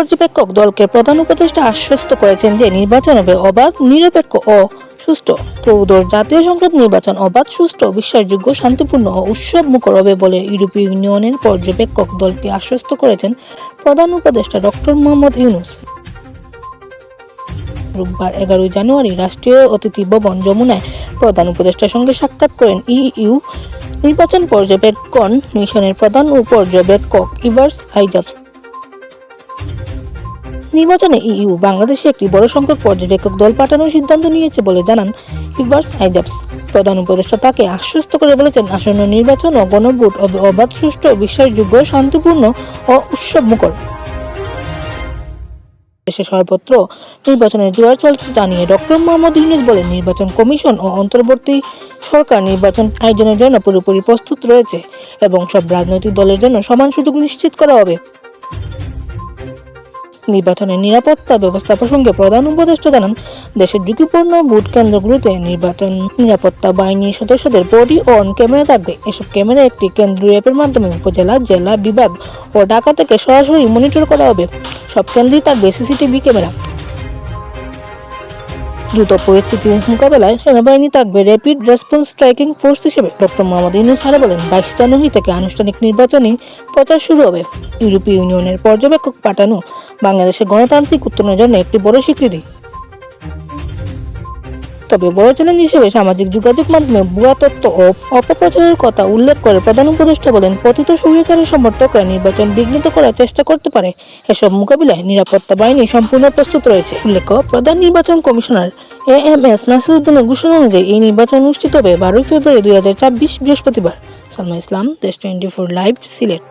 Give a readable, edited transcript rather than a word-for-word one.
পর্যবেক্ষক দলকে প্রধান উপদেষ্টা আশ্বস্ত করেছেন যে নির্বাচন হবে অবাধ, নিরপেক্ষ ও সুষ্ঠু। ত্রয়োদশ জাতীয় সংসদ নির্বাচন অবাধ, সুষ্ঠু, বিশ্বাসযোগ্য, শান্তিপূর্ণ ও উৎসব মুখর হবে বলে ইউরোপীয় ইউনিয়নের পর্যবেক্ষক দলকে আশ্বস্ত করেছেন প্রধান উপদেষ্টা ডক্টর মোহাম্মদ ইউনূস। রোববার 11 জানুয়ারি রাষ্ট্রীয় অতিথি ভবন যমুনায় প্রধান উপদেষ্টার সঙ্গে সাক্ষাৎ করেন ইইউ নির্বাচন পর্যবেক্ষণ মিশনের প্রধান পর্যবেক্ষক ইভার্স আইজাবস। নির্বাচনে ইইউ বাংলাদেশে একটি বড় সংখ্যক পর্যবেক্ষক দল পাঠানোর সিদ্ধান্ত নিয়েছে বলে জানান ইভার্স আইজাবস। প্রধান উপদেষ্টা তাকে আশ্বস্ত করে বলেছেন, আসন্ন নির্বাচন ও গণভোট হবে অবাধ, সুষ্ঠু, বিশ্বাসযোগ্য, শান্তিপূর্ণ ও উৎসব মুখর। দেশে সর্বত্র নির্বাচনের জোয়ার চলছে জানিয়ে ডক্টর মোহাম্মদ ইউনূস বলেন, নির্বাচন কমিশন ও অন্তর্বর্তী সরকার নির্বাচন আয়োজনের জন্য পুরোপুরি প্রস্তুত রয়েছে এবং সব রাজনৈতিক দলের জন্য সমান সুযোগ নিশ্চিত করা হবে। নির্বাচনের নিরাপত্তা ব্যবস্থা প্রসঙ্গে প্রধান উপদেষ্টা জানান, দেশের ঝুঁকিপূর্ণ ভোট কেন্দ্রগুলোতে নির্বাচন নিরাপত্তা বাহিনীর সদস্যদের বডি অন ক্যামেরা থাকবে। এসব ক্যামেরা একটি কেন্দ্রীয় অ্যাপের মাধ্যমে উপজেলা, জেলা, বিভাগ ও ঢাকা থেকে সরাসরি মনিটর করা হবে। সব কেন্দ্রেই থাকবে সিসিটিভি ক্যামেরা। দ্রুত পরিস্থিতি মোকাবেলায় সেনাবাহিনী থাকবে র্যাপিড রেসপন্স স্ট্রাইকিং ফোর্স হিসেবে। ডক্টর মোহাম্মদ ইউনূস আরও বলেন, 22 জানুয়ারি থেকে আনুষ্ঠানিক নির্বাচনী প্রচার শুরু হবে। ইউরোপীয় ইউনিয়নের পর্যবেক্ষক পাঠানো বাংলাদেশের গণতান্ত্রিক উত্তরণের জন্য একটি বড় স্বীকৃতি। তবে বড় চ্যালেঞ্জ হিসেবে সামাজিক যোগাযোগ মাধ্যমে ভুয়া তথ্য ও অপপ্রচারের কথা উল্লেখ করে প্রধান উপদেষ্টা বলেন, পতিত স্বৈরাচারের সমর্থকরা নির্বাচন বিঘ্নিত করার চেষ্টা করতে পারে। এসব মোকাবিলায় নিরাপত্তা বাহিনী সম্পূর্ণ প্রস্তুত রয়েছে। উল্লেখ্য, প্রধান নির্বাচন কমিশনার AMS নাসিরউদ্দিনের ঘোষণা অনুযায়ী এই নির্বাচন অনুষ্ঠিত হবে 12 ফেব্রুয়ারি 2024 বৃহস্পতিবার। সালমা ইসলাম, দেশ 24 লাইভ, সিলেট।